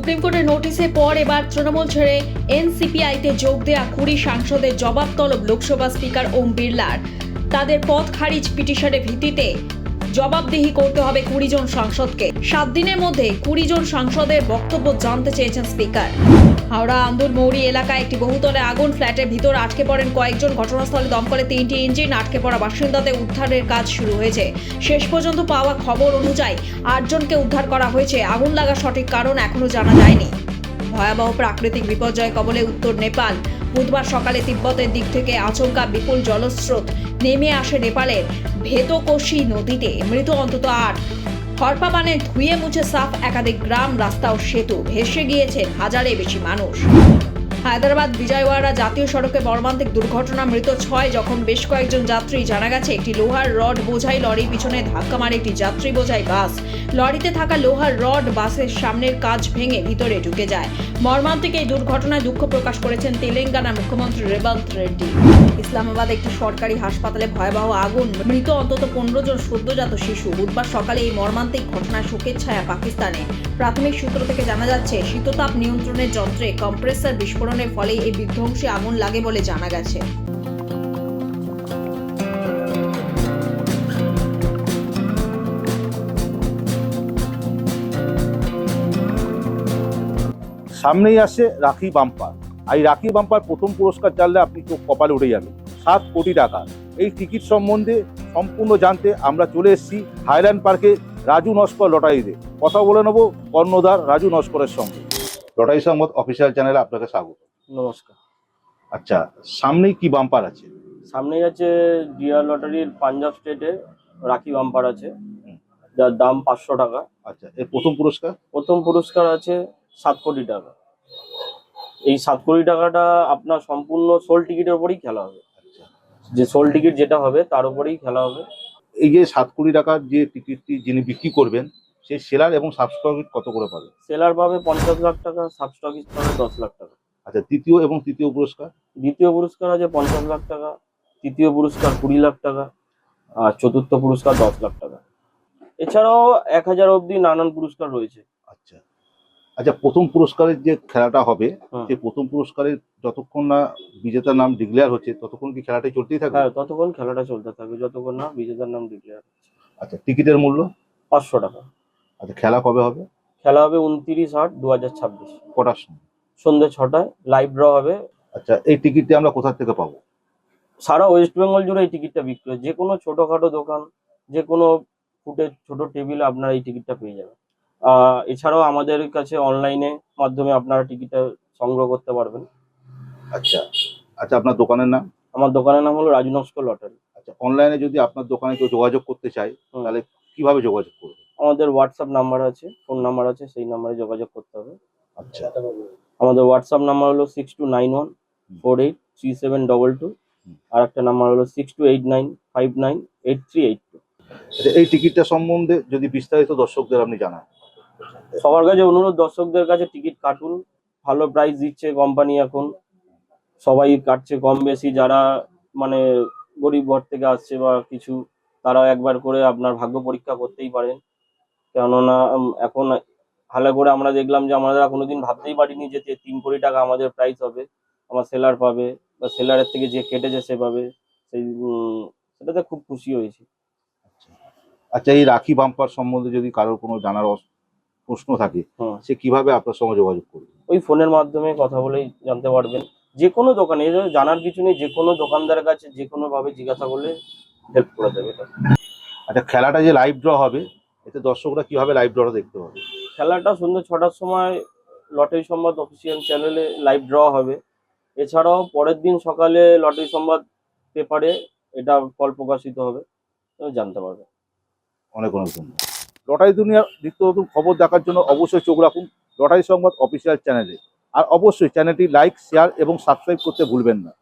Supreme কোর্টের নোটিশের পর এবার তৃণমূল ছেড়ে এনসিপিআইতে যোগ দেয়া 20 সাংসদের জবাব তলব লোকসভা স্পিকার ওম বিড়লার। তাদের পদ খারিজ পিটিশনের ভিত্তিতে জবাবদিহি করতে হবে 20 জন সাংসদকে। 7 দিনের মধ্যে 20 জন সাংসদের বক্তব্য জানতে চেয়েছেন স্পিকার। হাওড়া আন্দুল মৌরি এলাকায় একটি বহুতলে আগুন, ফ্ল্যাটের ভিতর আটকে পড়েন কয়েকজন। ঘটনাস্থলে দমকলে 3টি ইঞ্জিন, আটকে পড়া বাসিন্দাদের উদ্ধারের কাজ শুরু হয়েছে। শেষ পর্যন্ত পাওয়া খবর অনুযায়ী 8 জনকে উদ্ধার করা হয়েছে। আগুন লাগার সঠিক কারণ এখনো জানা যায়নি। ভয়াবহ প্রাকৃতিক বিপর্যয় কবলে উত্তর নেপাল। বুধবার সকালে তিব্বতের দিক থেকে আচমকা বিপুল জলস্রোত নেমে আসে নেপালের ভেতকোশি নদীতে। মৃত অন্তত 8। খড়পাবানে ধুয়ে মুছে সাফ একাধিক গ্রাম, রাস্তা ও সেতু। ভেসে গিয়েছেন হাজারের বেশি মানুষ। হায়দ্রাবাদ বিজয়ওয়াড়া জাতীয় সড়কে মর্মান্তিক দুর্ঘটনা, মৃত 6, জখম বেশ কয়েকজন যাত্রী। জানা গেছে একটি লোহার রড বোঝাই লরির পিছনে ধাক্কা মারে একটি যাত্রী বোঝাই বাস। লরিতে থাকা লোহার রড বাসের সামনের কাঁচ ভেঙে ভিতরে ঢুকে যায়। মর্মান্তিক এই দুর্ঘটনায় দুঃখ প্রকাশ করেছেন তেলেঙ্গানার মুখ্যমন্ত্রী রেবন্ত রেড্ডি। ইসলামাবাদ একটি সরকারি হাসপাতালে ভয়াবহ আগুন, মৃত অন্তত 15 জন সদ্যজাত শিশু। বুধবার সকালে এই মর্মান্তিক ঘটনায় শোকের ছায়া পাকিস্তানে। প্রাথমিক সূত্র থেকে জানা যাচ্ছে শীততাপ নিয়ন্ত্রণের যন্ত্রে কম্প্রেসার বিস্ফোরণের ফলে এই বিধ্বংসী আগুন লাগে বলে জানা গেছে। সামনেই আসছে রাখি বাম্পার। এই রাখি বাম্পার প্রথম পুরস্কার জানলে আপনি চোখ কপালে উঠে যাবে। 7 কোটি টাকা। এই টিকিট সম্বন্ধে সম্পূর্ণ জানতে আমরা চলে এসেছি হাইল্যান্ড পার্কে রাজু নস্কর লটারিতে। কথা বলে নেব কর্ণধার রাজু নস্করের সঙ্গে। লটারি সংবাদ অফিসিয়াল চ্যানেলে আপনাকে স্বাগত। নমস্কার। আচ্ছা, সামনেই কি বাম্পার আছে? সামনেই আছে ডিয়ার লটারির পাঞ্জাব স্টেটে রাখি বাম্পার আছে, যার দাম 500 টাকা। আচ্ছা, এর প্রথম পুরস্কার? প্রথম পুরস্কার আছে 7 কোটি টাকা। এই 7 কোটি টাকাটা আপনার সম্পূর্ণ সোল টিকিটের উপরেই খেলা হবে। আচ্ছা, যে সোল টিকিট যেটা হবে তার উপরেই খেলা হবে। এই যে 7 কোটি টাকার যে টিকিটটি যিনি বিক্রি করবেন, সেই সেলার এবং সাবস্ক্রাইব কত করে পাবে? সেলার পাবে 50 লাখ টাকা, সাবস্টকিস্ট পাবে 10 লাখ টাকা। আচ্ছা, দ্বিতীয় এবং তৃতীয় পুরস্কার? দ্বিতীয় পুরস্কার আছে 50 লাখ টাকা, তৃতীয় পুরস্কার 20 লাখ টাকা, আর চতুর্থ পুরস্কার 10 লাখ টাকা। এছাড়াও 1000 অবধি নানান পুরস্কার রয়েছে। আচ্ছা আচ্ছা, প্রথম পুরস্কারের যে খেলাটা হবে, হুম। সেই প্রথম পুরস্কারের যতক্ষণ না বিজেতার নাম ডিক্লেয়ার হচ্ছে ততক্ষণ কি খেলাটাই চলতেই থাকবে? হ্যাঁ, ততক্ষণ খেলাটা চলতে থাকবে যতক্ষণ না বিজেতার নাম ডিক্লেয়ার হচ্ছে। আচ্ছা, টিকিটের মূল্য? 500 টাকা। আচ্ছা, খেলা কবে হবে? খেলা হবে 29/8/2026 কটার সময়? সন্ধ্যে 6টায়। লাইভ ড্র হবে। আচ্ছা, এই টিকিটটি আমরা কোথা থেকে পাবো? সারা ওয়েস্ট বেঙ্গল জুড়ে এই টিকিটটা বিক্রি হয়। যে কোনো ছোটখাটো দোকান, যে কোনো ফুটের ছোট টেবিলে আপনারা এই টিকিটটা পেয়ে যাবেন। এছাড়াও আমাদের কাছে অনলাইনে মাধ্যমে আপনারা টিকিটটা সংগ্রহ করতে পারবেন। আচ্ছা আচ্ছা, আপনার দোকানের নাম? আমার দোকানের নাম হলো রাজু নস্কর লটারি। আচ্ছা, অনলাইনে যদি আপনার দোকানে কেউ যোগাযোগ করতে চায় তাহলে কিভাবে যোগাযোগ করবে? আমাদের হোয়াটসঅ্যাপ নাম্বার আছে, ফোন নাম্বার আছে, সেই নাম্বারে যোগাযোগ করতে হবে। আচ্ছা, আমাদের হোয়াটসঅ্যাপ নাম্বার হলো 6291483722। আর একটা নাম্বার হলো 6289598382। আচ্ছা, এই টিকিটটা সম্বন্ধে যদি বিস্তারিত দর্শকদের আপনি জানান। সবার কাছে অনুরোধ, দর্শকদের কাছে টিকিট কাটুন। ভালো প্রাইস দিচ্ছে কোম্পানি এখন, সবাই কাটছে কম বেশি। যারা মানে গরিব ঘর থেকে আসছে বা কিছু, তারাও একবার করে আপনার ভাগ্য পরীক্ষা করতেই পারেন। কেননা এখন হালে করে আমরা দেখলাম যে আমরা কোনোদিন ভাবতেই পারিনি যে 3 কোটি টাকা আমাদের প্রাইস হবে, আমার সেলার পাবে বা সেলারের থেকে যে কেটেছে সে পাবে। সেই সেটাতে খুব খুশি হয়েছি। আচ্ছা, এই রাখি বাম্পার সম্বন্ধে যদি কারোর কোনো জানার প্রশ্ন থাকে সে কিভাবে আপনার সঙ্গে যোগাযোগ করবে? ওই ফোনের মাধ্যমে কথা বলেই জানতে পারবেন। যে কোনো দোকানে, এর জানার কিছু নেই, যে কোনো দোকানদারের কাছে যে কোনো ভাবে জিজ্ঞাসা করলে হেল্প করে দেবে এটা। আচ্ছা, খেলাটা যে লাইভ ড্র হবে, এতে দর্শকরা কিভাবে লাইভ ড্রটা দেখতে পাবে? খেলাটা সন্ধ্যে 6টার সময় লটারি সংবাদ অফিসিয়াল চ্যানেলে লাইভ ড্র হবে। এছাড়াও পরের দিন সকালে লটারি সংবাদ পেপারে এটা ফল প্রকাশিত হবে, জানতে পারবে। অনেক অনেক ধন্যবাদ। লটারি দুনিয়ার নিত্য নতুন খবর দেখার জন্য অবশ্যই চোখ রাখুন লটারি সংবাদ অফিসিয়াল চ্যানেলে। আর অবশ্যই চ্যানেলটি লাইক, শেয়ার এবং সাবস্ক্রাইব করতে ভুলবেন না।